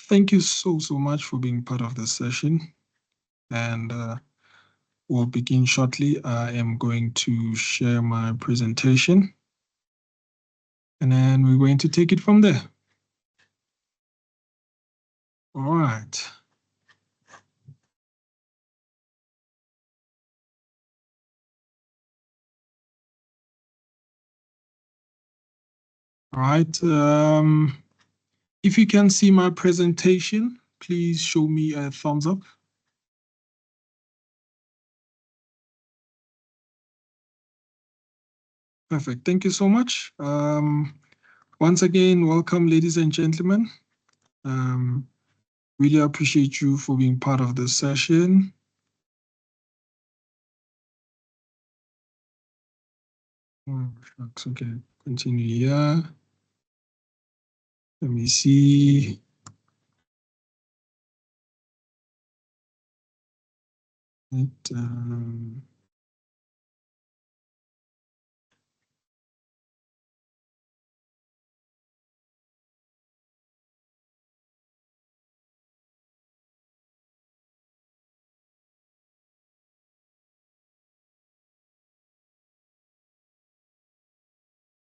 Thank you so much for being part of this session. And we'll begin shortly. I am going to share my presentation. And then we're going to take it from there. All right. All right. If you can see my presentation, please show me a thumbs up. Perfect. Thank you so much. Once again, welcome, ladies and gentlemen. Really appreciate you for being part of this session. Okay, continue here. Let me see.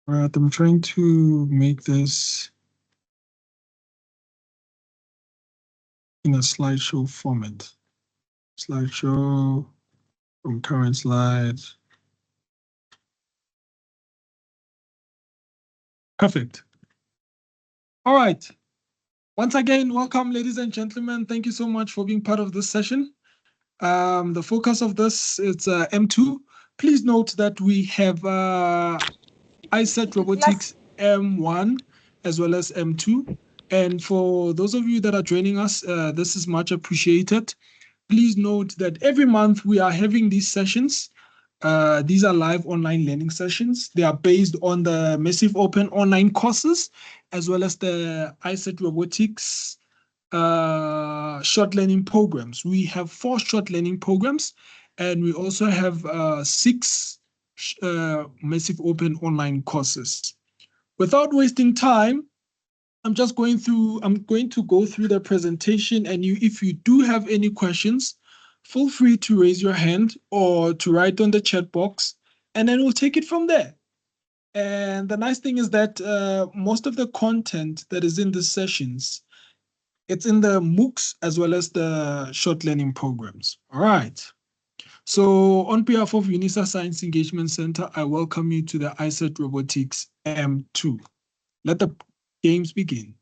Right, I'm trying to make this in a slideshow format. Slideshow from current slide. Perfect. All right. Once again, welcome, ladies and gentlemen. Thank you so much for being part of this session. The focus of this is M2. Please note that we have iSet Robotics M1 as well as M2. And for those of you that are joining us, this is much appreciated. Please note that every month we are having these sessions. These are live online learning sessions. They are based on the Massive Open online courses, as well as the iSet Robotics short learning programs. We have 4 short learning programs, and we also have 6 Massive Open online courses. Without wasting time, I'm going to go through the presentation, and if you do have any questions, feel free to raise your hand or to write on the chat box, and then we'll take it from there. And the nice thing is that most of the content that is in the sessions, it's in the MOOCs as well as the short learning programs. All right. So on behalf of UNISA Science Engagement Center, I welcome you to the iSet Robotics M2. Let the games begin.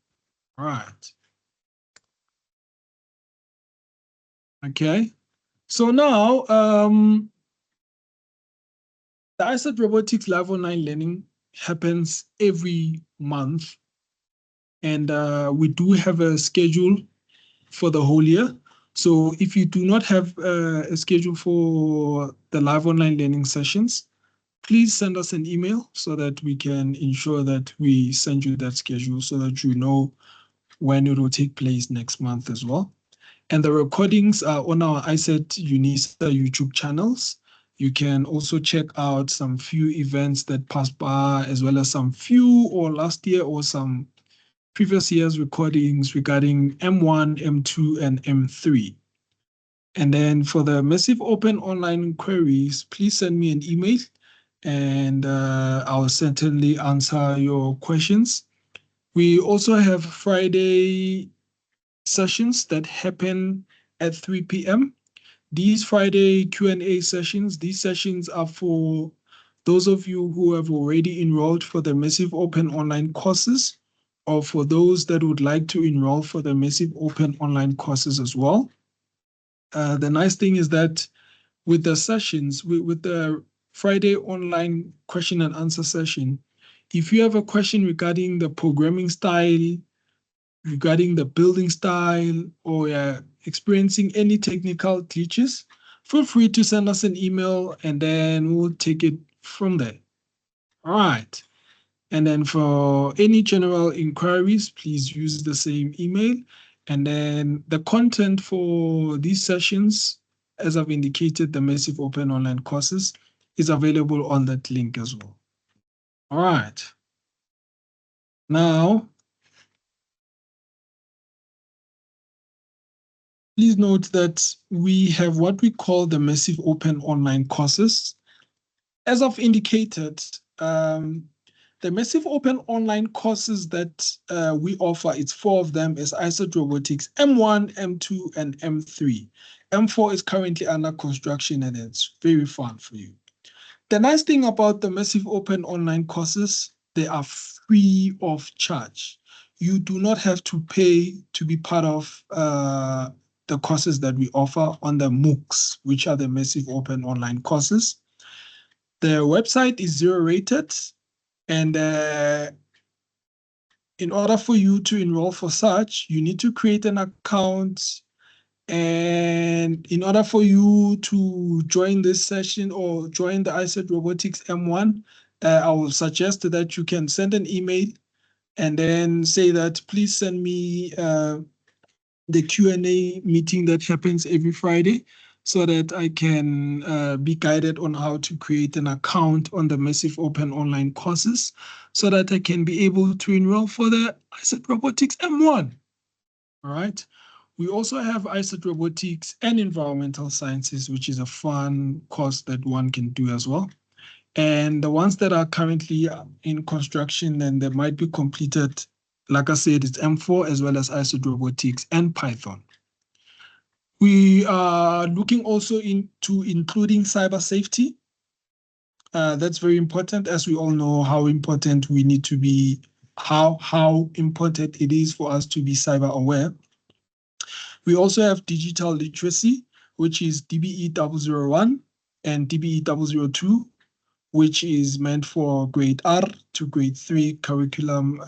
All right. Okay. So now, the iSet Robotics Live Online Learning happens every month. And we do have a schedule for the whole year. So if you do not have a schedule for the live online learning sessions, please send us an email so that we can ensure that we send you that schedule so that you know when it will take place next month as well. And the recordings are on our iSet UNISA YouTube channels. You can also check out some few events that passed by, as well as some few or last year or some previous year's recordings regarding M1, M2, and M3. And then for the Massive Open online queries, please send me an email and I'll certainly answer your questions. We also have Friday sessions that happen at 3 p.m. These Friday Q&A sessions, these sessions are for those of you who have already enrolled for the Massive Open online courses, or for those that would like to enroll for the Massive Open online courses as well. The nice thing is that with the sessions, with the Friday online question and answer session, if you have a question regarding the programming style, regarding the building style, or experiencing any technical glitches, feel free to send us an email and then we'll take it from there. All right. And then for any general inquiries, please use the same email. And then the content for these sessions, as I've indicated, the Massive Open online courses, is available on that link as well. All right. Now, please note that we have what we call the massive open online courses. As I've indicated, the massive open online courses that we offer, it's 4 of them, is iSET Robotics M1, M2, and M3. M4 is currently under construction and it's very fun for you. The nice thing about the massive open online courses, they are free of charge. You do not have to pay to be part of the courses that we offer on the MOOCs, which are the massive open online courses. The website is 0 rated, and in order for you to enroll for such, you need to create an account. And in order for you to join this session or join the iSET Robotics M1, I will suggest that you can send an email and then say that please send me the Q&A meeting that happens every Friday so that I can be guided on how to create an account on the massive open online courses so that I can be able to enroll for the iSET Robotics M1. All right. We also have iSET Robotics and Environmental Sciences, which is a fun course that one can do as well. And the ones that are currently in construction and they might be completed, like I said, it's M4 as well as iSET Robotics and Python. We are looking also into including cyber safety. That's very important, as we all know how important we need to be, how important it is for us to be cyber aware. We also have digital literacy, which is DBE 001 and DBE 002, which is meant for grade R to grade 3 curriculum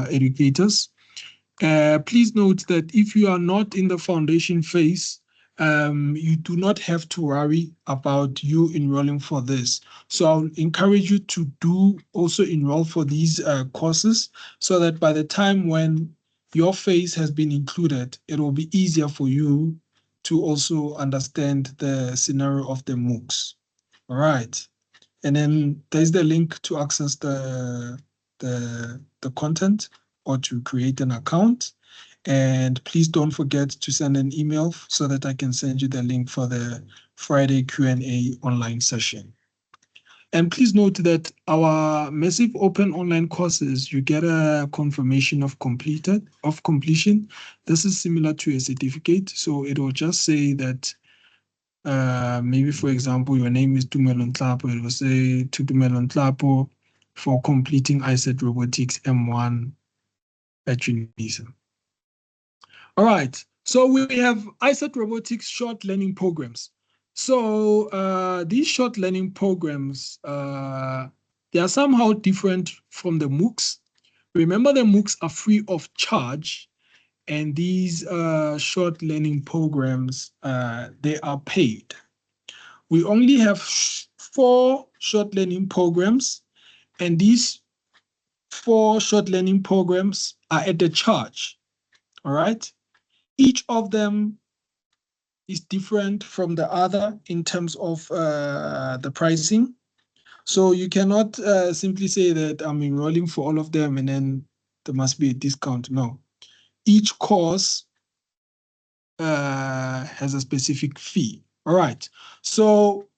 educators. Please note that if you are not in the foundation phase, you do not have to worry about you enrolling for this. So I'll encourage you to do also enroll for these courses so that by the time when your phase has been included, it will be easier for you to also understand the scenario of the MOOCs. All right. And then there's the link to access the content or to create an account. And please don't forget to send an email so that I can send you the link for the Friday Q&A online session. And please note that our massive open online courses, you get a confirmation of completion. This is similar to a certificate. So it will just say that maybe, for example, your name is Tumelo Nhlapo. It will say to Tumelo Nhlapo for completing iSET Robotics M1 at UNISA. All right, so we have iSET Robotics short learning programs. So these short learning programs, they are somehow different from the MOOCs. Remember, the MOOCs are free of charge, and these short learning programs, they are paid. We only have 4 short learning programs, and these 4 short learning programs are at the charge. All right. Each of them is different from the other in terms of the pricing. So you cannot simply say that I'm enrolling for all of them and then there must be a discount. No. Each course has a specific fee. All right. So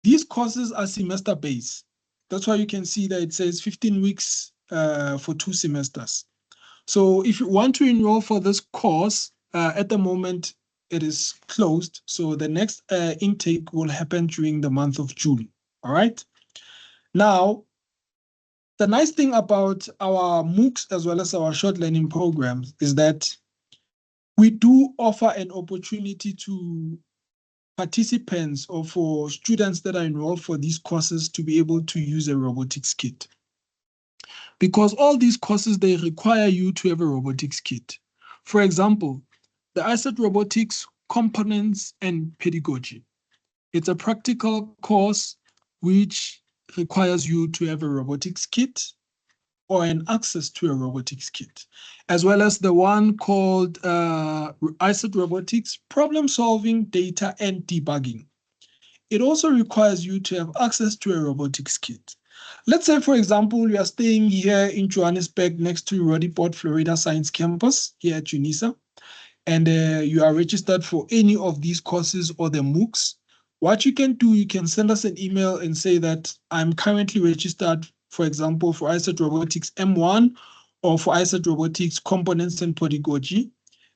these courses are semester-based. That's why you can see that it says 15 weeks for 2 semesters. So if you want to enroll for this course, at the moment, it is closed. So the next intake will happen during the month of June. All right. Now, the nice thing about our MOOCs as well as our short learning programs is that we do offer an opportunity to participants or for students that are enrolled for these courses to be able to use a robotics kit. Because all these courses, they require you to have a robotics kit. For example, the iSET Robotics Components and Pedagogy. It's a practical course which requires you to have a robotics kit or an access to a robotics kit, as well as the one called iSET Robotics Problem Solving, Data, and Debugging. It also requires you to have access to a robotics kit. Let's say, for example, you are staying here in Johannesburg next to Roodepoort, Florida Science Campus here at UNISA, and you are registered for any of these courses or the MOOCs, what you can do, you can send us an email and say that I'm currently registered, for example, for iSET Robotics M1 or for iSET Robotics Components and Pedagogy,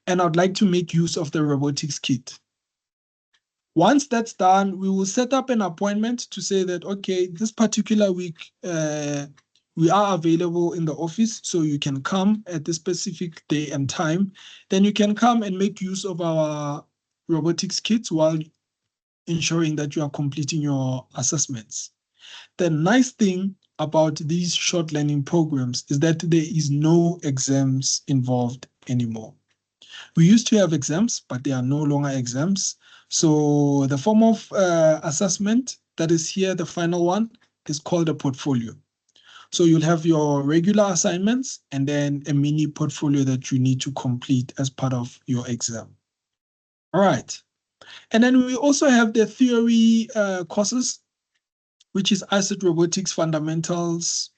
and I'd like to make use of the robotics kit. Once that's done, we will set up an appointment to say that, okay, this particular week, we are available in the office, so you can come at this specific day and time. Then you can come and make use of our robotics kits while ensuring that you are completing your assessments. The nice thing about these short learning programs is that there is no exams involved anymore. We used to have exams, but they are no longer exams. So the form of assessment that is here, the final one, is called a portfolio. So you'll have your regular assignments and then a mini portfolio that you need to complete as part of your exam. All right. And then we also have the theory courses, which is iSET Robotics Fundamentals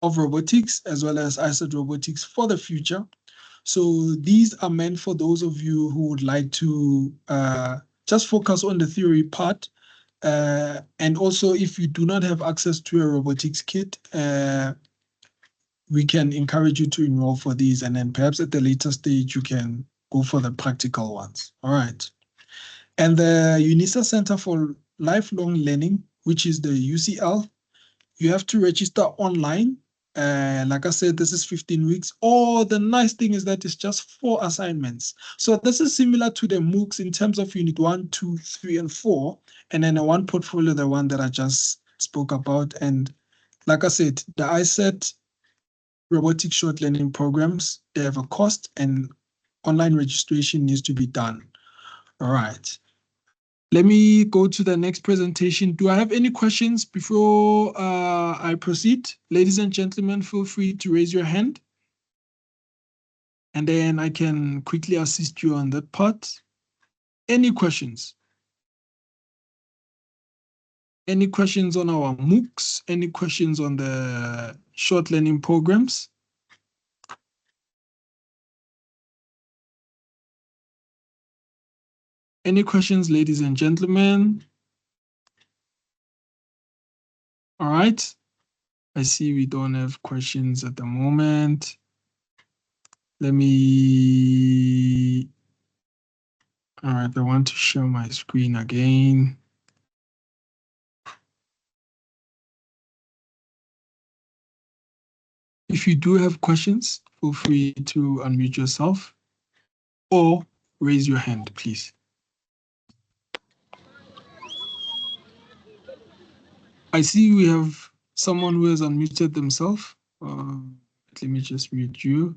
of Robotics, as well as iSET Robotics for the Future. So these are meant for those of you who would like to just focus on the theory part. And also, if you do not have access to a robotics kit, we can encourage you to enroll for these. And then perhaps at the later stage, you can go for the practical ones. All right. And the UNISA Center for Lifelong Learning, which is the UCL, you have to register online. Like I said, this is 15 weeks. Or the nice thing is that it's just 4 assignments. So this is similar to the MOOCs in terms of unit 1, 2, 3, and 4. And then one portfolio, the one that I just spoke about. And like I said, the iSET robotic short learning programs, they have a cost and online registration needs to be done. All right. Let me go to the next presentation. Do I have any questions before I proceed? Ladies and gentlemen, feel free to raise your hand. And then I can quickly assist you on that part. Any questions? Any questions on our MOOCs? Any questions on the short learning programs? Any questions, ladies and gentlemen? All right. I see we don't have questions at the moment. Let me... All right, I want to share my screen again. If you do have questions, feel free to unmute yourself or raise your hand, please. I see we have someone who has unmuted themselves. Let me just mute you.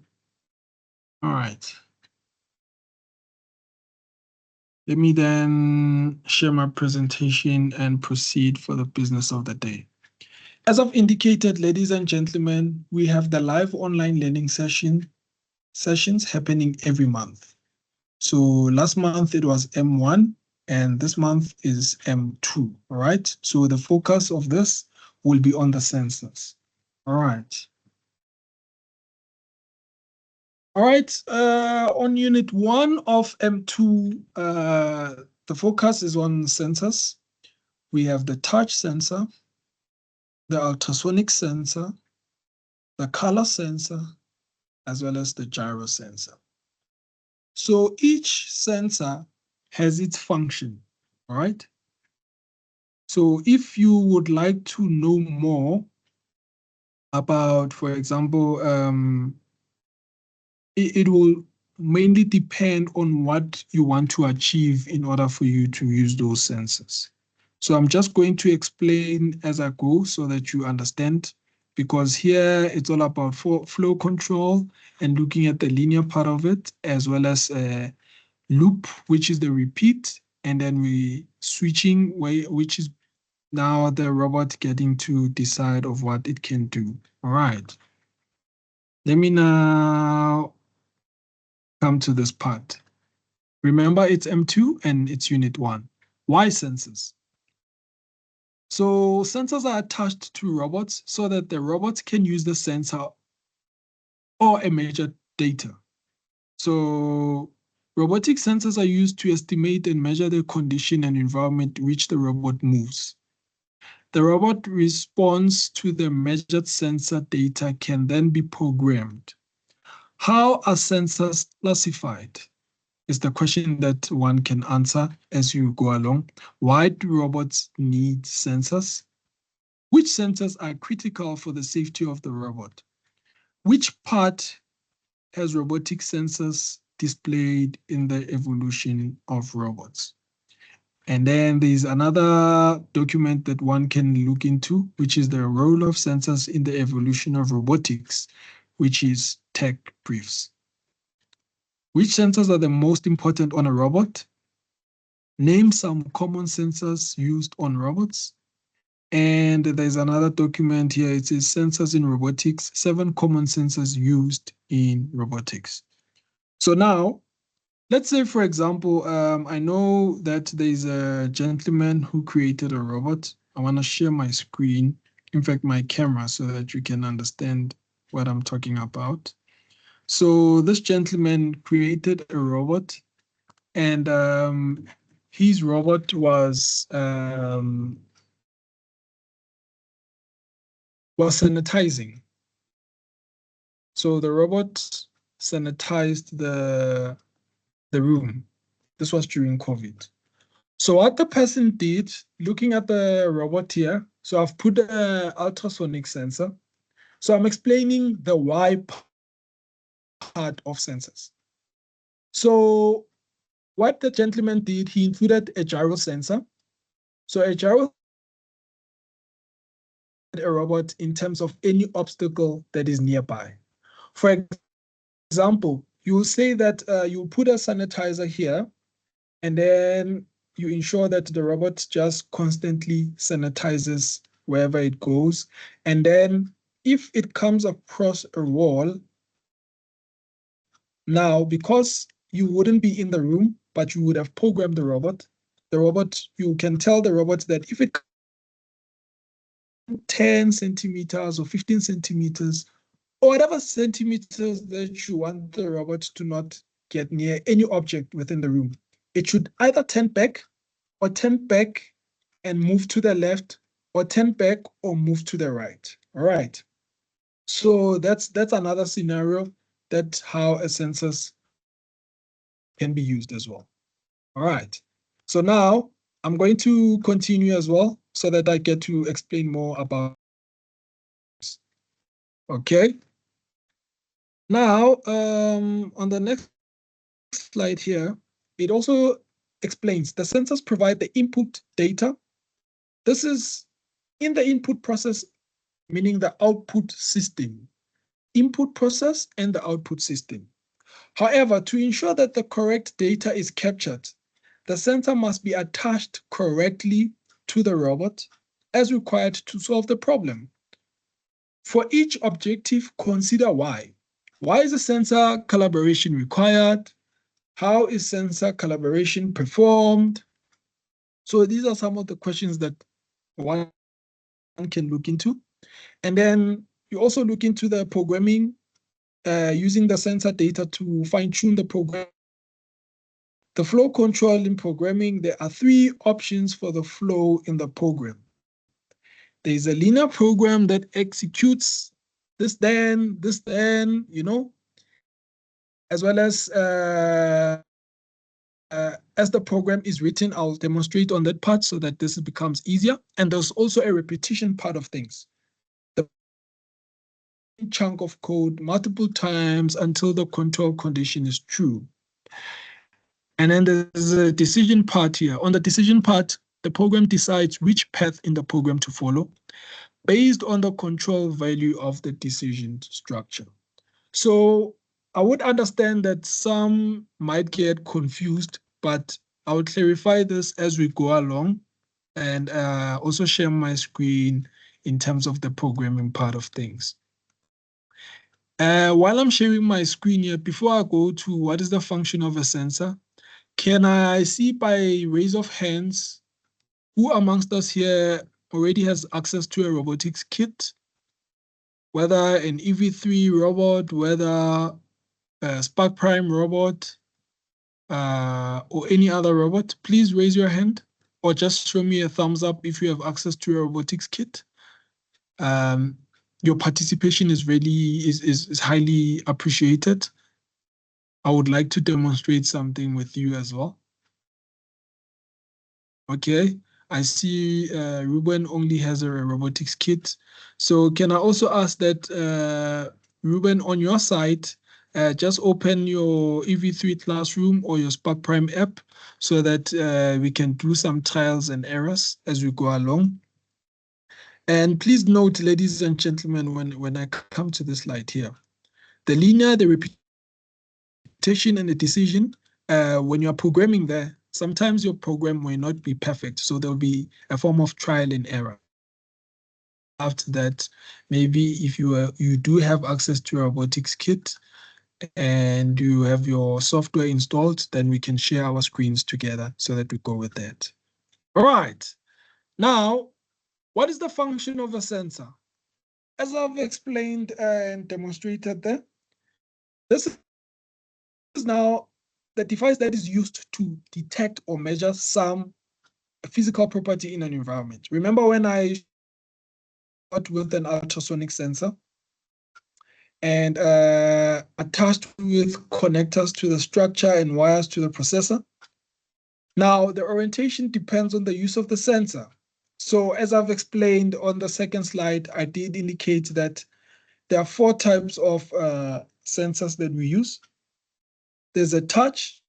All right. Let me then share my presentation and proceed for the business of the day. As I've indicated, ladies and gentlemen, we have the live online learning sessions happening every month. So last month it was M1 and this month is M2, all right? So the focus of this will be on the sensors, all right? All right, on unit 1 of M2, the focus is on sensors. We have the touch sensor, the ultrasonic sensor, the color sensor, as well as the gyro sensor. So each sensor has its function, all right? So if you would like to know more about, for example, it will mainly depend on what you want to achieve in order for you to use those sensors. So I'm just going to explain as I go so that you understand, because here it's all about flow control and looking at the linear part of it, as well as loop, which is the repeat, and then we switching way, which is now the robot getting to decide of what it can do. All right. Let me now come to this part. Remember, it's M2 and it's unit 1. Why sensors? So sensors are attached to robots so that the robots can use the sensor or a measured data. So Robotic sensors are used to estimate and measure the condition and environment in which the robot moves. The robot response to the measured sensor data can then be programmed. How are sensors classified? Is the question that one can answer as you go along. Why do robots need sensors? Which sensors are critical for the safety of the robot? Which part has robotic sensors displayed in the evolution of robots? And then there's another document that one can look into, which is the role of sensors in the evolution of robotics, which is Tech Briefs. Which sensors are the most important on a robot? Name some common sensors used on robots. And there's another document here. It says sensors in robotics, 7 common sensors used in robotics. So now, let's say, for example, I know that there's a gentleman who created a robot. I want to share my screen, in fact, my camera, so that you can understand what I'm talking about. So this gentleman created a robot, and his robot was sanitizing. So the robot sanitized the room. This was during COVID. So what the person did, looking at the robot here, so I've put an ultrasonic sensor. So I'm explaining the why part of sensors. So what the gentleman did, he included a gyro sensor. So a gyro a robot in terms of any obstacle that is nearby. For example, you will say that you put a sanitizer here, and then you ensure that the robot just constantly sanitizes wherever it goes. And then if it comes across a wall, now because you wouldn't be in the room, but you would have programmed the robot, you can tell the robot that if it 10 centimeters or 15 centimeters, or whatever centimeters that you want the robot to not get near any object within the room, it should either turn back and move to the left, or turn back or move to the right. All right. So that's another scenario that how a sensors can be used as well. All right. So now I'm going to continue as well so that I get to explain more about this. Okay. Now, on the next slide here, it also explains the sensors provide the input data. This is in the input process, meaning the output system, input process and the output system. However, to ensure that the correct data is captured, the sensor must be attached correctly to the robot as required to solve the problem. For each objective, consider why. Why is the sensor collaboration required? How is sensor collaboration performed? So these are some of the questions that one can look into. And then you also look into the programming, using the sensor data to fine-tune the program. The flow control in programming, there are 3 options for the flow in the program. There's a linear program that executes this, then, you know, as well as the program is written. I'll demonstrate on that part so that this becomes easier. And there's also a repetition part of things. The chunk of code multiple times until the control condition is true. And then there's a decision part here. On the decision part, the program decides which path in the program to follow based on the control value of the decision structure. So I would understand that some might get confused, but I will clarify this as we go along and also share my screen in terms of the programming part of things. While I'm sharing my screen here, before I go to what is the function of a sensor, can I see by raise of hands who amongst us here already has access to a robotics kit? Whether an EV3 robot, whether a Spark Prime robot, or any other robot, please raise your hand or just show me a thumbs up if you have access to a robotics kit. Your participation is highly appreciated. I would like to demonstrate something with you as well. Okay, I see Ruben only has a robotics kit. So can I also ask that, Ruben, on your side, just open your EV3 Classroom or your Spark Prime app so that we can do some trials and errors as we go along. And please note, ladies and gentlemen, when I come to this slide here, the linear, the repetition, and the decision, when you're programming there, sometimes your program may not be perfect. So there'll be a form of trial and error. After that, maybe if you do have access to a robotics kit and you have your software installed, then we can share our screens together so that we go with that. All right. Now, what is the function of a sensor? As I've explained and demonstrated there, this is now the device that is used to detect or measure some physical property in an environment. Remember when I started with an ultrasonic sensor and attached with connectors to the structure and wires to the processor? Now, the orientation depends on the use of the sensor. So as I've explained on the second slide, I did indicate that there are 4 types of sensors that we use. There's a touch,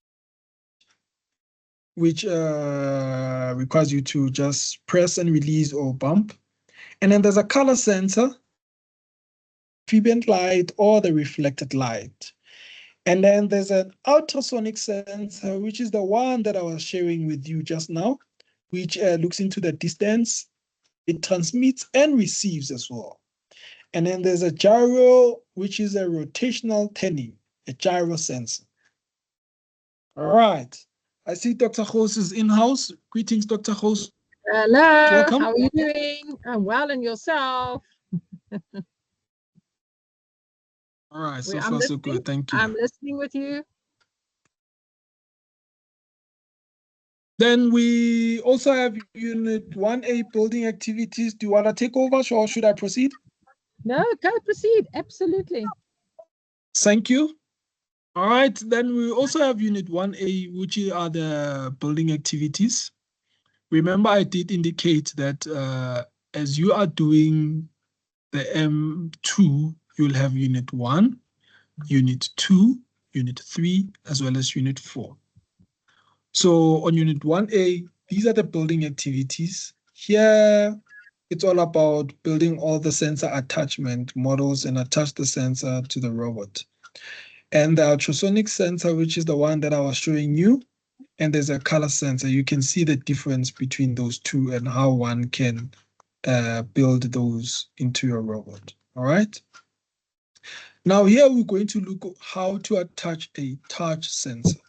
which requires you to just press and release or bump. And then there's a color sensor, ambient light or the reflected light. And then there's an ultrasonic sensor, which is the one that I was sharing with you just now, which looks into the distance. It transmits and receives as well. And then there's a gyro, which is a rotational turning, a gyro sensor. All right. I see Dr. Ghost is in-house. Greetings, Dr. Ghost. Hello. Welcome. How are you doing? I'm well, and yourself? All right, so far so good. Thank you. I'm listening with you. Then we also have Unit 1A building activities. Do you want to take over or should I proceed? No, go proceed. Absolutely. Thank you. All right, then we also have Unit 1A, which are the building activities. Remember, I did indicate that as you are doing the M2, you'll have Unit 1, Unit 2, Unit 3, as well as Unit 4. So on Unit 1A, these are the building activities. Here, it's all about building all the sensor attachment models and attach the sensor to the robot. And the ultrasonic sensor, which is the one that I was showing you, and there's a color sensor. You can see the difference between those two and how one can build those into your robot. All right. Now here we're going to look at how to attach a touch sensor.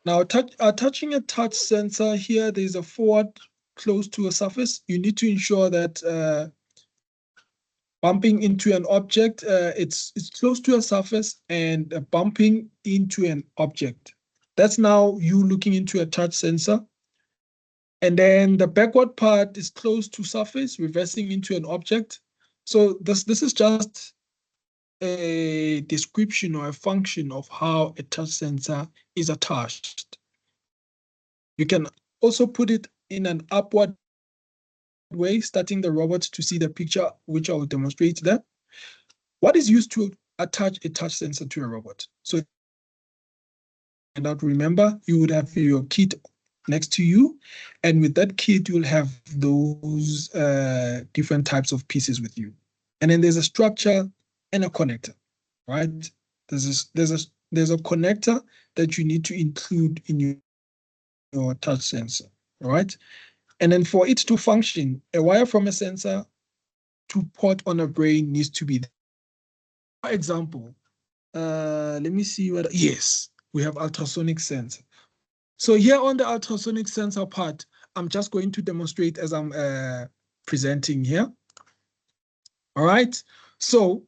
Now attaching a touch sensor here, there's a forward close to a surface. You need to ensure that bumping into an object, it's close to a surface and bumping into an object. That's now you looking into a touch sensor. And then the backward part is close to surface, reversing into an object. So this is just a description or a function of how a touch sensor is attached. You can also put it in an upward way, starting the robot to see the picture, which I will demonstrate there. What is used to attach a touch sensor to a robot? So, and now remember, you would have your kit next to you, and with that kit, you'll have those different types of pieces with you. And then there's a structure and a connector, right? There's a connector that you need to include in your touch sensor, all right? And then for it to function, a wire from a sensor to port on a brain needs to be there. For example, let me see what, yes, we have ultrasonic sensor. So here on the ultrasonic sensor part, I'm just going to demonstrate as I'm presenting here. All right, so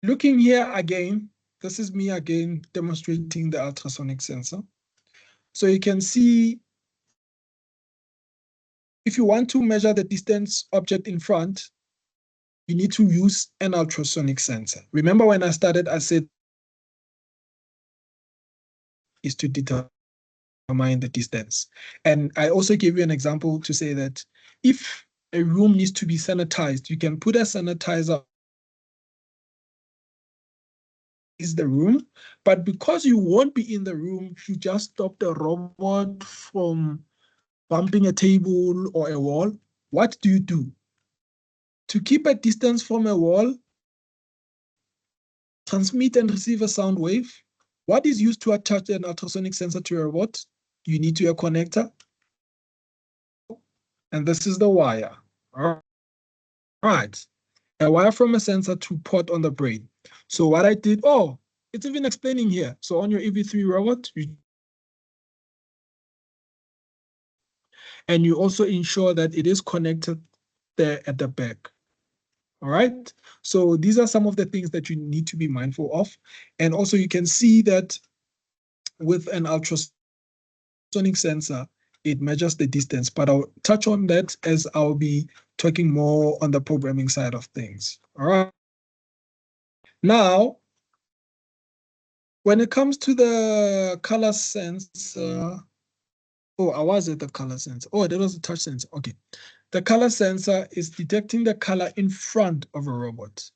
looking here again, this is me again demonstrating the ultrasonic sensor. So you can see if you want to measure the distance object in front, you need to use an ultrasonic sensor. Remember when I started, I said is to determine the distance. And I also gave you an example to say that if a room needs to be sanitized, you can put a sanitizer in the room, but because you won't be in the room, you just stop the robot from bumping a table or a wall. What do you do? To keep a distance from a wall, transmit and receive a sound wave. What is used to attach an ultrasonic sensor to a robot? You need to a connector. And this is the wire. All right. A wire from a sensor to port on the brain. So what I did, oh, it's even explaining here. So on your EV3 robot, and you also ensure that it is connected there at the back. All right. So these are some of the things that you need to be mindful of. And also you can see that with an ultrasonic sensor, it measures the distance, but I'll touch on that as I'll be talking more on the programming side of things. All right. Now, when it comes to the color sensor, oh, I was at the color sensor. Oh, that was a touch sensor. Okay. The color sensor is detecting the color in front of a robot.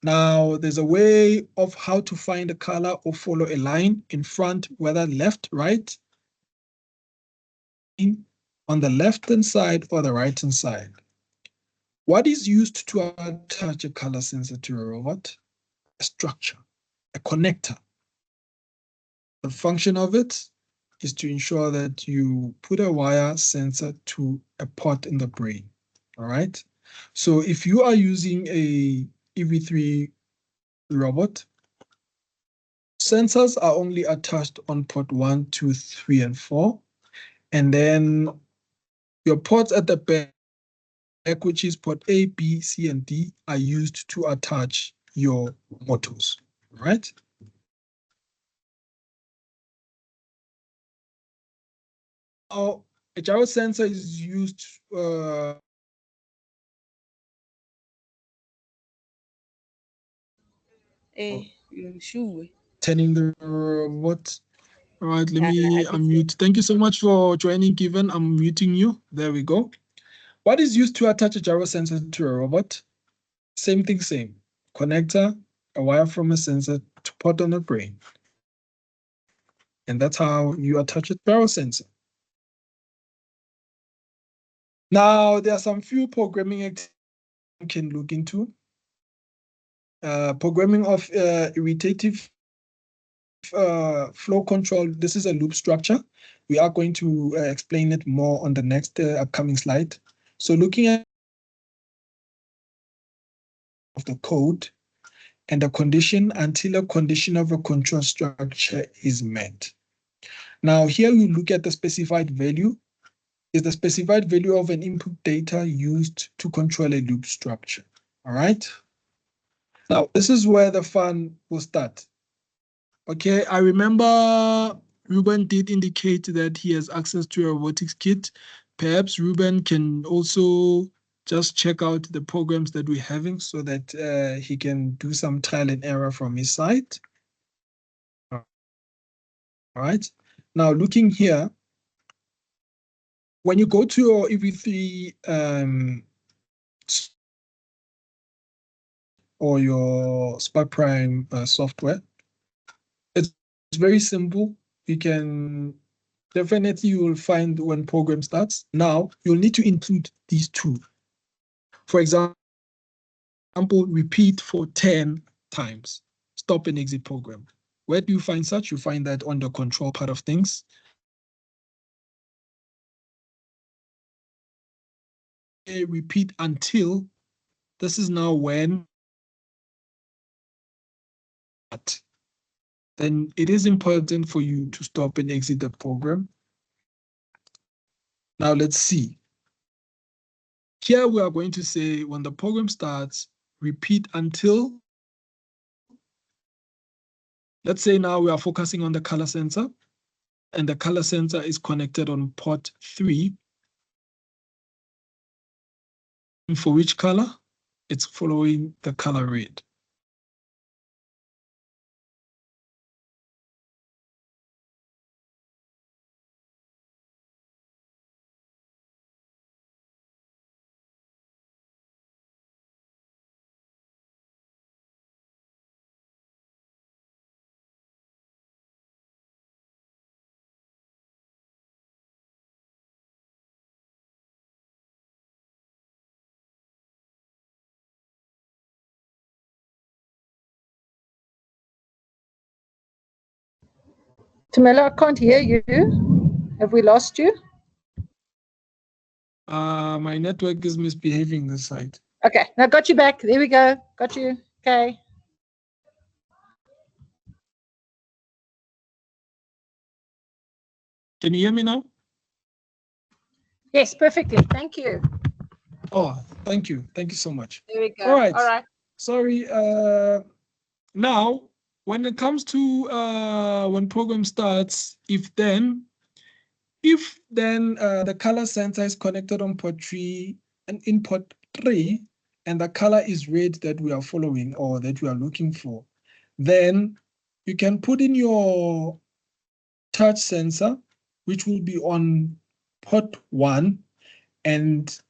Now, there's a way of how to find a color or follow a line in front, whether left, right, on the left-hand side or the right-hand side. What is used to attach a color sensor to a robot? A structure, a connector. The function of it is to ensure that you put a wire sensor to a port in the brain, all right? So if you are using a EV3 robot, sensors are only attached on port 1, 2, 3, and 4. And then your ports at the back, which is port A, B, C, and D, are used to attach your motors, right? Now, a gyro sensor is used turning the robot. All right, let me unmute. Thank you so much for joining, Given. I'm muting you. There we go. What is used to attach a gyro sensor to a robot? Same thing, same. Connector, a wire from a sensor to port on the brain. And that's how you attach a gyro sensor. Now, there are some few programming activities you can look into. Programming of irritative flow control. This is a loop structure. We are going to explain it more on the next upcoming slide. So looking at the code and the condition until a condition of a control structure is met. Now here we look at the specified value. Is the specified value of an input data used to control a loop structure. All right. Now this is where the fun will start. Okay, I remember Ruben did indicate that he has access to a robotics kit. Perhaps Ruben can also just check out the programs that we're having so that he can do some trial and error from his side. All right. Now looking here, when you go to your EV3 or your SPA Prime software, it's very simple. You can definitely you will find when program starts. Now you'll need to include these two. For example, repeat for 10 times, stop and exit program. Where do you find such? You find that on the control part of things. Repeat until, this is now when, then it is important for you to stop and exit the program. Now let's see. Here we are going to say when the program starts, repeat until let's say now we are focusing on the color sensor, and the color sensor is connected on port 3. And for which color? It's following the color red. Tamela, I can't hear you. Have we lost you? My network is misbehaving this side. Okay, now got you back. There we go. Got you. Okay. Can you hear me now? Yes, perfectly. Thank you. Oh, thank you. Thank you so much. There we go. All right. All right. Sorry. Now, when it comes to when program starts, if then the color sensor is connected on port 3 and in port 3, and the color is red that we are following or that we are looking for, then you can put in your touch sensor, which will be on port 1, and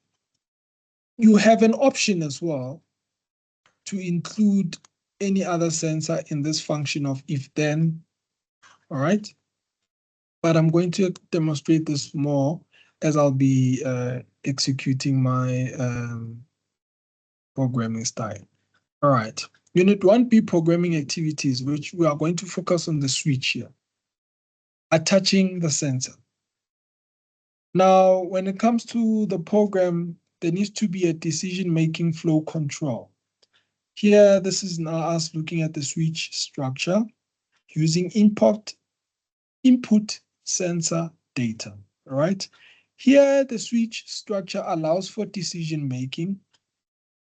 you have an option as well to include any other sensor in this function of if then. All right. But I'm going to demonstrate this more as I'll be executing my programming style. All right. Unit 1B programming activities, which we are going to focus on the switch here. Attaching the sensor. Now, when it comes to the program, there needs to be a decision-making flow control. Here, this is now us looking at the switch structure using input sensor data, all right? Here, the switch structure allows for decision making.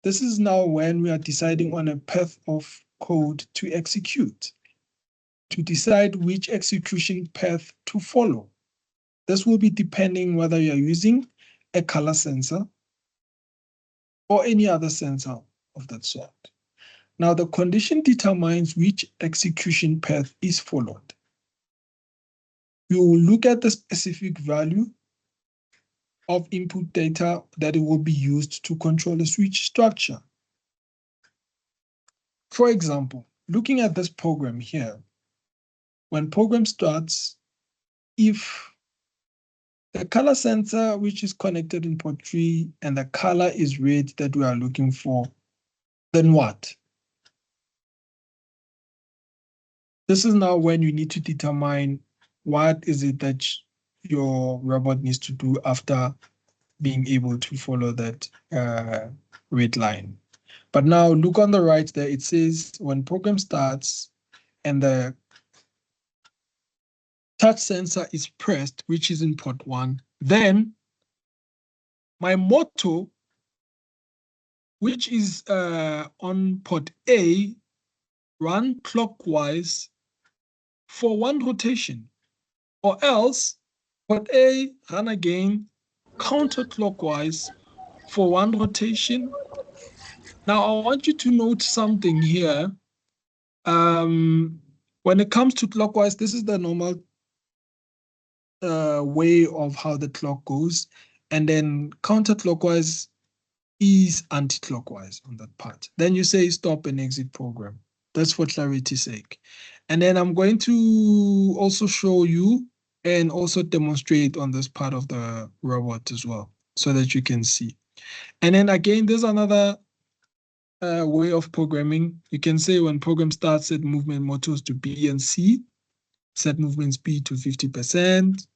This is now when we are deciding on a path of code to execute, to decide which execution path to follow. This will be depending whether you're using a color sensor or any other sensor of that sort. Now, the condition determines which execution path is followed. You will look at the specific value of input data that it will be used to control the switch structure. For example, looking at this program here, when program starts, if the color sensor, which is connected in port 3, and the color is red that we are looking for, then what? This is now when you need to determine what is it that your robot needs to do after being able to follow that red line. But now look on the right there, it says when program starts and the touch sensor is pressed, which is in port 1, then my motor, which is on port A, run clockwise for 1 rotation, or else port A run again counterclockwise for 1 rotation. Now I want you to note something here. When it comes to clockwise, this is the normal way of how the clock goes, and then counterclockwise is anti-clockwise on that part. Then you say stop and exit program. That's for clarity's sake. And then I'm going to also show you and also demonstrate on this part of the robot as well, so that you can see. And then again, there's another way of programming. You can say when program starts, set movement motors to B and C, set movement speed to 50%.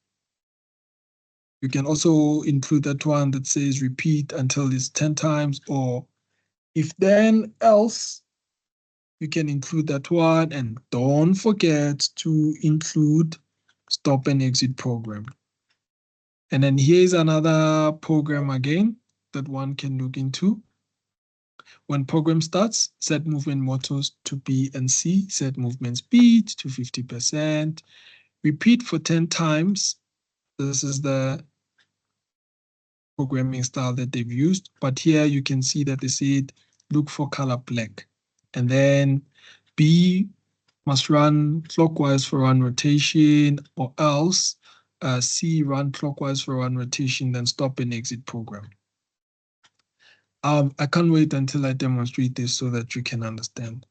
You can also include that one that says repeat until it's 10 times, or if then else, you can include that one, and don't forget to include stop and exit program. And then here's another program again that one can look into. When program starts, set movement motors to B and C, set movement speed to 50%, repeat for 10 times. This is the programming style that they've used, but here you can see that they said look for color black. And then B must run clockwise for one rotation, or else C run clockwise for one rotation, then stop and exit program. I can't wait until I demonstrate this so that you can understand.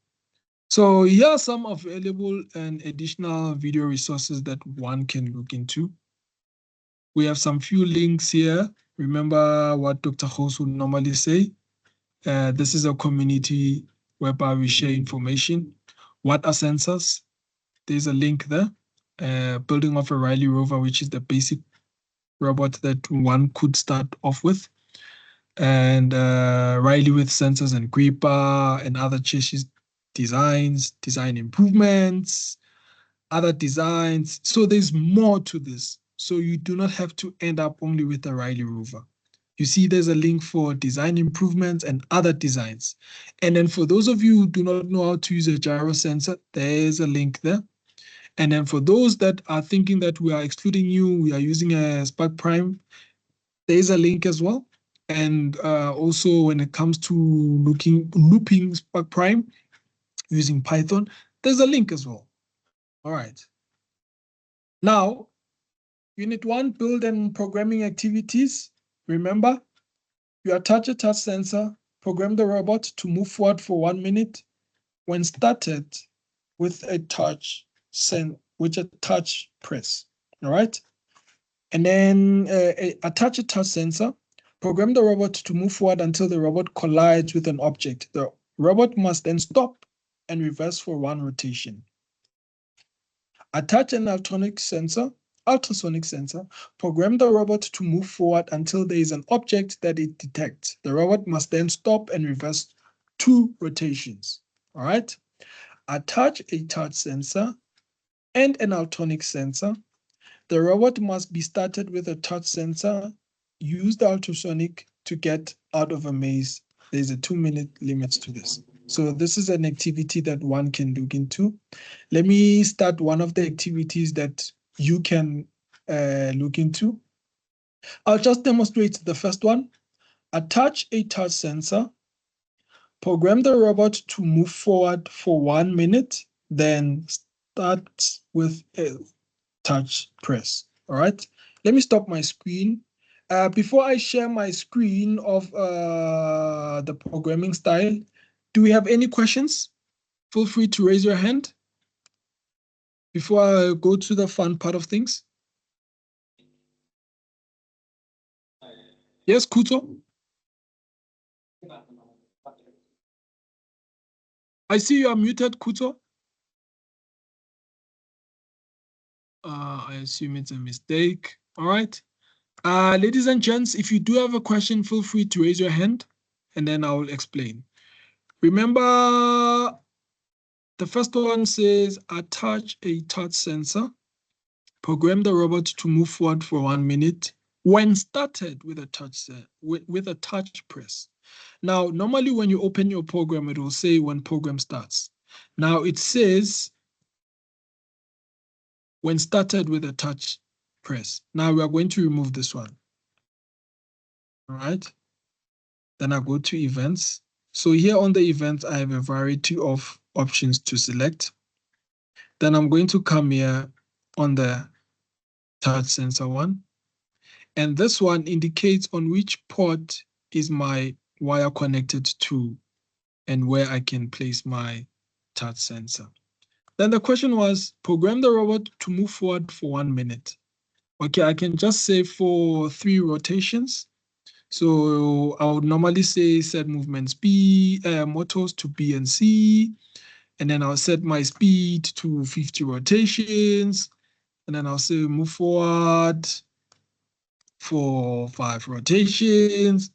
So here are some available and additional video resources that one can look into. We have some few links here. Remember what Dr. Host would normally say. This is a community whereby we share information. What are sensors? There's a link there. Building of a Riley rover, which is the basic robot that one could start off with. And Riley with sensors and Creeper and other chassis designs, design improvements, other designs. So there's more to this. So you do not have to end up only with a Riley rover. You see there's a link for design improvements and other designs. And then for those of you who do not know how to use a gyro sensor, there's a link there. And then for those that are thinking that we are excluding you, we are using a Spark Prime, there's a link as well. And also when it comes to looping Spark Prime using Python, there's a link as well. All right. Now, Unit 1, build and programming activities. Remember, you attach a touch sensor, program the robot to move forward for 1 minute when started with a touch press. All right. And then attach a touch sensor, program the robot to move forward until the robot collides with an object. The robot must then stop and reverse for 1 rotation. Attach an ultrasonic sensor, program the robot to move forward until there is an object that it detects. The robot must then stop and reverse 2 rotations. All right. Attach a touch sensor and an ultrasonic sensor. The robot must be started with a touch sensor. Use the ultrasonic to get out of a maze. There's a 2-minute limit to this. So this is an activity that one can look into. Let me start one of the activities that you can look into. I'll just demonstrate the first one. Attach a touch sensor. Program the robot to move forward for 1 minute, then start with a touch press. All right. Let me stop my screen. Before I share my screen of the programming style, do we have any questions? Feel free to raise your hand before I go to the fun part of things. Yes, Kuto? I see you are muted, Kuto. I assume it's a mistake. All right. Ladies and gents, if you do have a question, feel free to raise your hand and then I will explain. Remember, the first one says attach a touch sensor. Program the robot to move forward for 1 minute when started with a touch press. Now, normally when you open your program, it will say when program starts. Now it says when started with a touch press. Now we are going to remove this one. All right. Then I go to events. So here on the events, I have a variety of options to select. Then I'm going to come here on the touch sensor one. And this one indicates on which port is my wire connected to and where I can place my touch sensor. Then the question was, program the robot to move forward for 1 minute. Okay, I can just say for 3 rotations. So I would normally say set movement speed, motors to B and C. And then I'll set my speed to 50 rotations. And then I'll say move forward for 5 rotations.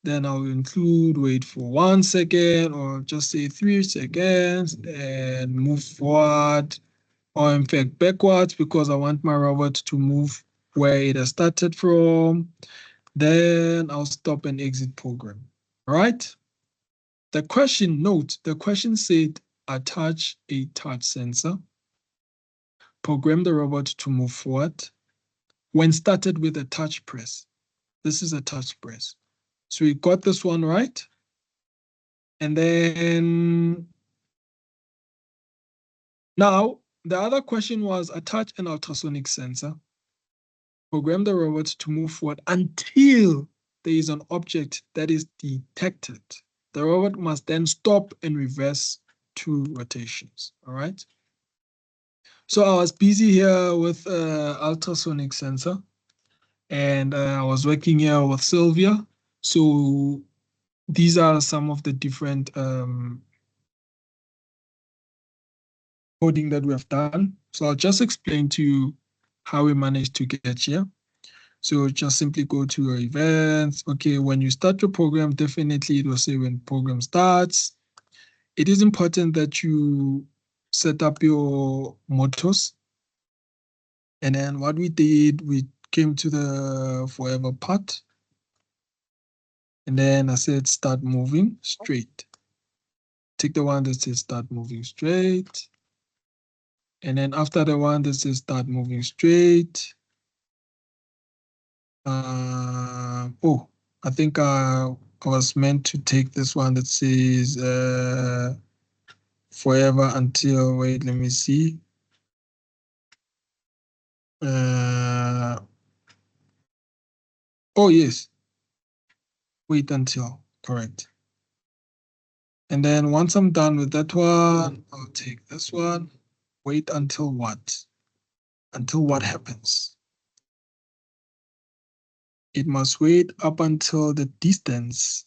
Then I'll include wait for 1 second or just say 3 seconds and move forward or in fact backwards because I want my robot to move where it has started from. Then I'll stop and exit program. All right. The question, note, the question said, attach a touch sensor, program the robot to move forward when started with a touch press. This is a touch press. So we got this one right. And then now the other question was attach an ultrasonic sensor, program the robot to move forward until there is an object that is detected. The robot must then stop and reverse 2 rotations, all right? So I was busy here with ultrasonic sensor, and I was working here with Sylvia. So these are some of the different coding that we have done. So I'll just explain to you how we managed to get here. So just simply go to your events. Okay, when you start your program, definitely it will say when program starts. It is important that you set up your motors. And then what we did, we came to the forever part. And then I said, start moving straight. Take the one that says start moving straight. And then after the one that says start moving straight. Oh, I think I was meant to take this one that says forever until, wait, let me see. Oh, yes. Wait until, correct. And then once I'm done with that one, I'll take this one. Wait until what? Until what happens? It must wait up until the distance.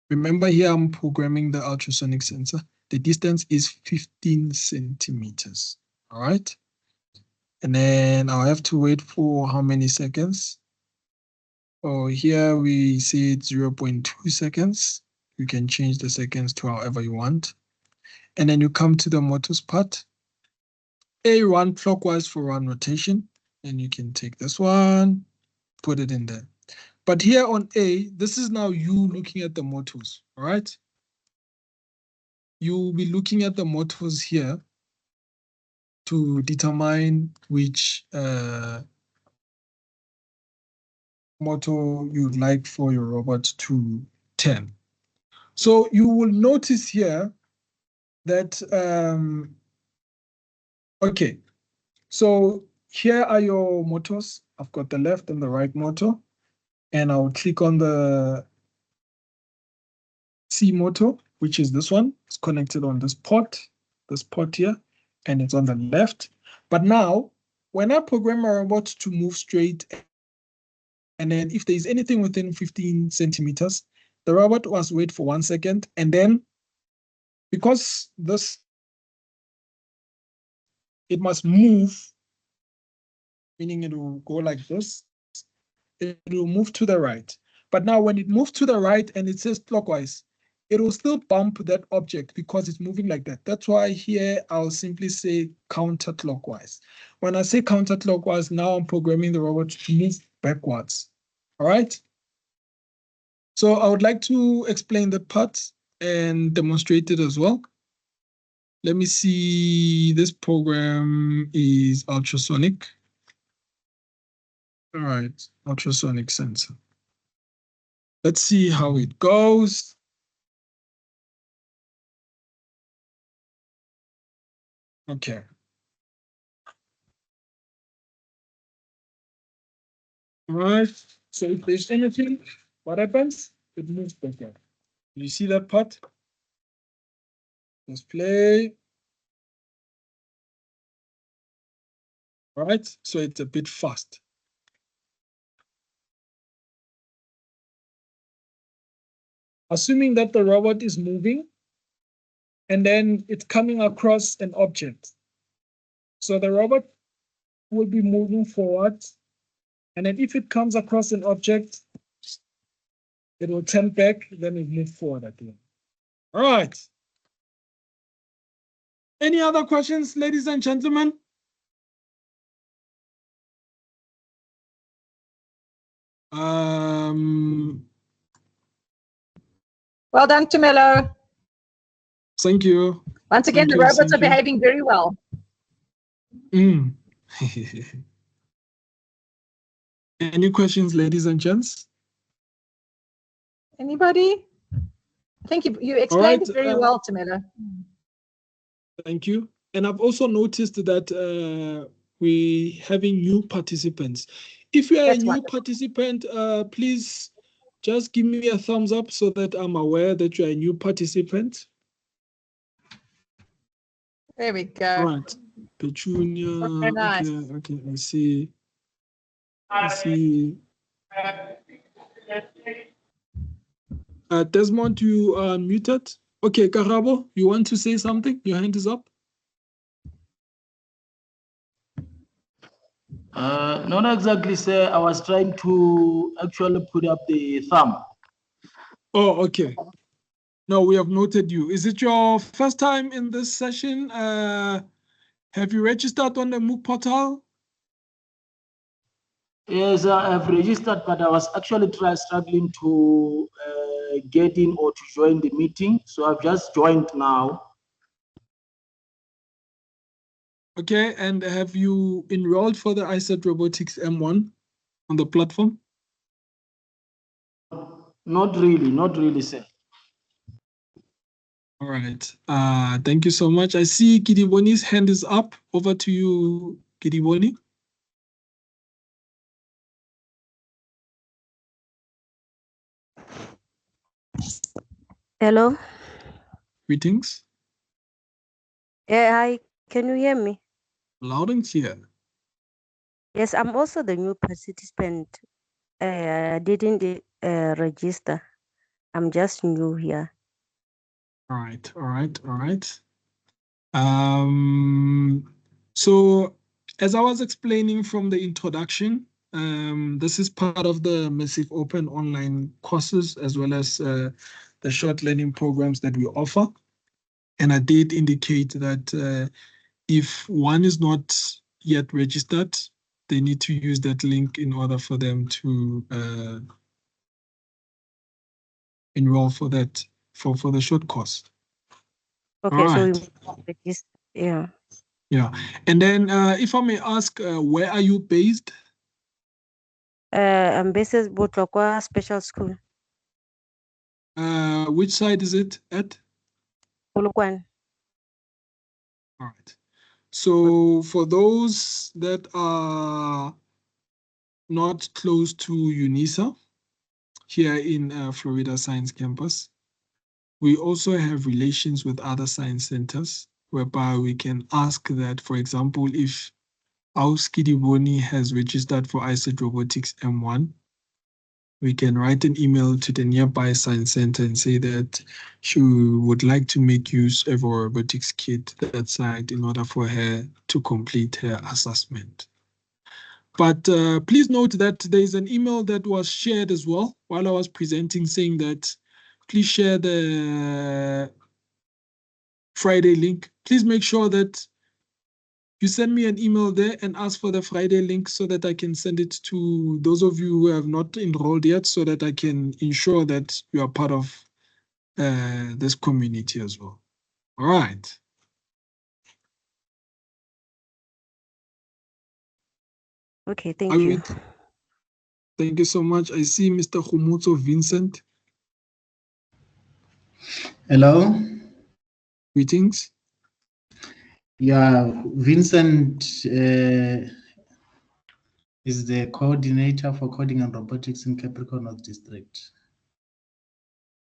Remember here, I'm programming the ultrasonic sensor. The distance is 15 centimeters, all right? And then I'll have to wait for how many seconds? Oh, here we see 0.2 seconds. You can change the seconds to however you want. And then you come to the motors part. A run clockwise for run rotation. And you can take this one, put it in there. But here on A, this is now you looking at the motors, all right? You'll be looking at the motors here to determine which motor you'd like for your robot to turn. So you will notice here that, okay, so here are your motors. I've got the left and the right motor, and I'll click on the C motor, which is this one. It's connected on this port here, and it's on the left. But now, when I program my robot to move straight, and then if there's anything within 15 centimeters, the robot must wait for 1 second, and then because this, it must move, meaning it will go like this, it will move to the right. But now when it moves to the right and it says clockwise, it will still bump that object because it's moving like that. That's why here I'll simply say counterclockwise. When I say counterclockwise, now I'm programming the robot to move backwards. All right? So I would like to explain that part and demonstrate it as well. Let me see, this program is ultrasonic. All right, ultrasonic sensor. Let's see how it goes. Okay. All right, so if there's anything, what happens? It moves back. You see that part? Let's play. All right, so it's a bit fast. Assuming that the robot is moving and then it's coming across an object. So the robot will be moving forward, and then if it comes across an object, it will turn back, then it move forward again. All right. Any other questions, ladies and gentlemen? Well done, Tumelo. Thank you. Once again, Thank the you, robots thank are you. behaving very well. Mm. Any questions, ladies and gents? Anybody? I think you explained it very well, Tumelo. Thank you. And I've also noticed that we're having new participants. If you are That's a new wonderful. participant, please just give me a thumbs up so that I'm aware that you're a new participant. There we go. All right. Petunia. Very nice. Okay, I see. I see. Desmond, you are muted. Okay, Karabo, you want to say something? Your hand is up. Not exactly, sir. I was trying to actually put up the thumb. Oh, okay. No, we have noted you. Is it your first time in this session? Have you registered on the MOOC portal? Yes, I have registered, but I was actually struggling to get in or to join the meeting. So I've just joined now. Okay, and have you enrolled for the ISET Robotics M1 on the platform? Not really, sir. All right. Thank you so much. I see Kidiboni's hand is up. Over to you, Kidiboni. Hello. Greetings. Yeah, hi. Can you hear me? Loud and clear. Yes, I'm also the new participant. Didn't register. I'm just new here. All right. So as I was explaining from the introduction, this is part of the Massive Open online courses as well as the short learning programs that we offer. And I did indicate that if one is not yet registered, they need to use that link in order for them to enroll for that for the short course. Okay, All so we right. must register. Yeah. Yeah. And then if I may ask, where are you based? I'm based at Botlokwa Special School. Which side is it at? Polokwane. All right. So for those that are not close to UNISA here in Florida Science Campus, we also have relations with other science centers whereby we can ask that, for example, if Auskidiboni has registered for ISET Robotics M1, we can write an email to the nearby science center and say that she would like to make use of our robotics kit that side in order for her to complete her assessment. But please note that there is an email that was shared as well while I was presenting saying that please share the Friday link. Please make sure that you send me an email there and ask for the Friday link so that I can send it to those of you who have not enrolled yet so that I can ensure that you are part of this community as well. All right. Okay, thank you. Thank you so much. I see Mr. Khumutso Vincent. Hello. Greetings. Yeah, Vincent is the coordinator for coding and robotics in Capricorn North District.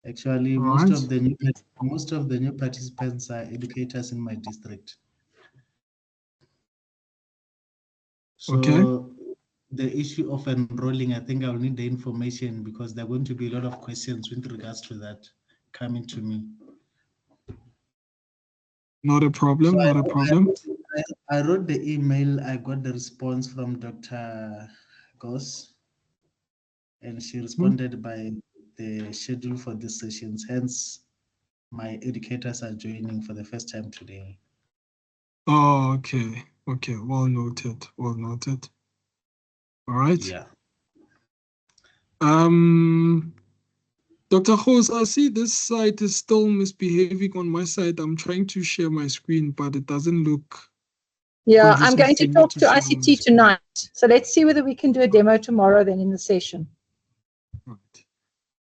Actually, most of the new participants are educators in my district. So the issue of enrolling, I think I'll need the information because there are going to be a lot of questions with regards to that coming to me. Not a problem, So not a problem. I wrote the email, I got the response from Dr. Goss, and she responded by the schedule for these sessions. Hence, my educators are joining for the first time today. Oh, okay. Okay, well noted, well noted. All right. Yeah. Dr. Gous, I see this site is still misbehaving on my side. I'm trying to share my screen, but it doesn't look. Yeah, conducive I'm going for to me talk to share my ICT screen. tonight. So let's see whether we can do a demo tomorrow then in the session. Right.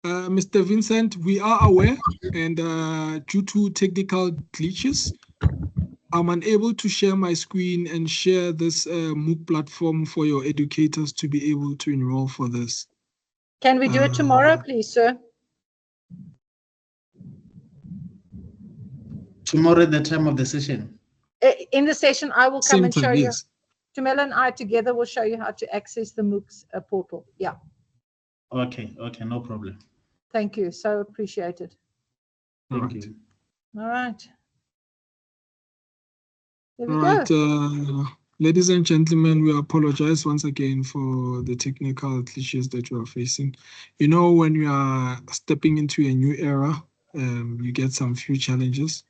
Mr. Vincent, we are aware, and due to technical glitches, I'm unable to share my screen and share this MOOC platform for your educators to be able to enroll for this. Can we do it tomorrow, please, sir? Tomorrow at the time of the session. In the session, I will come Same and show time, you. yes. Jamila and I together will show you how to access the MOOCs portal. Yeah. Okay, no problem. Thank you. So appreciated. Thank Right. you. All right. There we All go. right, ladies and gentlemen, we apologize once again for the technical glitches that you are facing. You know, when you are stepping into a new era, you get some few challenges,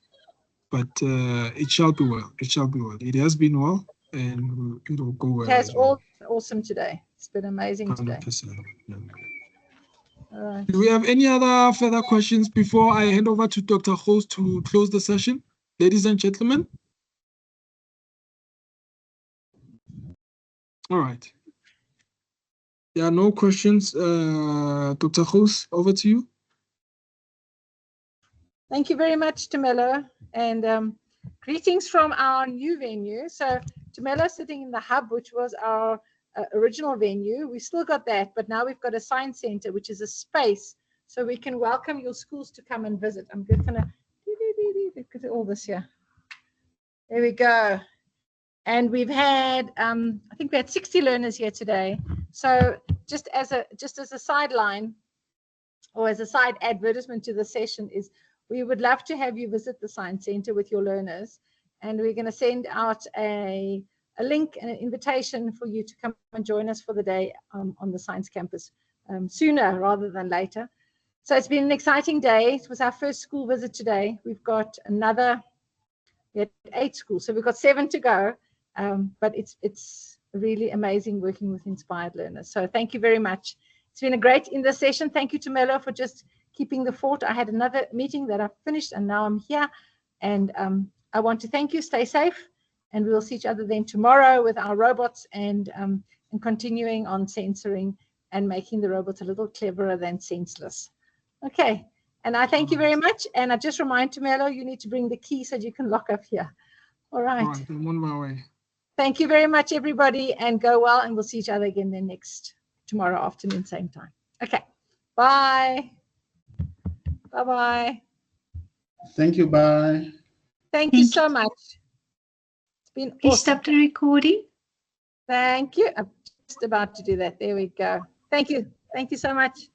but it shall be well. It shall be well. It has been well, and it will go well It has as well. all been awesome today. It's been amazing today. 100%. Yeah. All right. Do we have any other further questions before I hand over to Dr. Gous to close the session? Ladies and gentlemen? All right. There are no questions. Dr. Gous, over to you. Thank you very much, Tamelo, and greetings from our new venue. So Tamelo sitting in the hub, which was our original venue. We still got that, but now we've got a science center, which is a space so we can welcome your schools to come and visit. I'm just gonna look at all this here. There we go. And we've had, I think we had 60 learners here today. So just as a sideline or as a side advertisement to the session is, we would love to have you visit the Science Center with your learners. And we're going to send out a link and an invitation for you to come and join us for the day on the Science Campus sooner rather than later. So it's been an exciting day. It was our first school visit today. We've got we had 8 schools, so we've got 7 to go. But it's really amazing working with inspired learners. So thank you very much. It's been a great in this session. Thank you to Melo for just keeping the fort. I had another meeting that I finished and now I'm here. And I want to thank you. Stay safe. And we'll see each other then tomorrow with our robots and continuing on censoring and making the robots a little cleverer than senseless. Okay. And I thank you very much. And I just remind Tumelo, you need to bring the key so you can lock up here. All right. All right, I'm on my way. Thank you very much, everybody, and go well. And we'll see each other again then tomorrow afternoon, same time. Okay. Bye. Bye-bye. Thank you. Bye. Thank you so much. It's been Please awesome. stop the recording. Thank you. I'm just about to do that. There we go. Thank you. Thank you so much.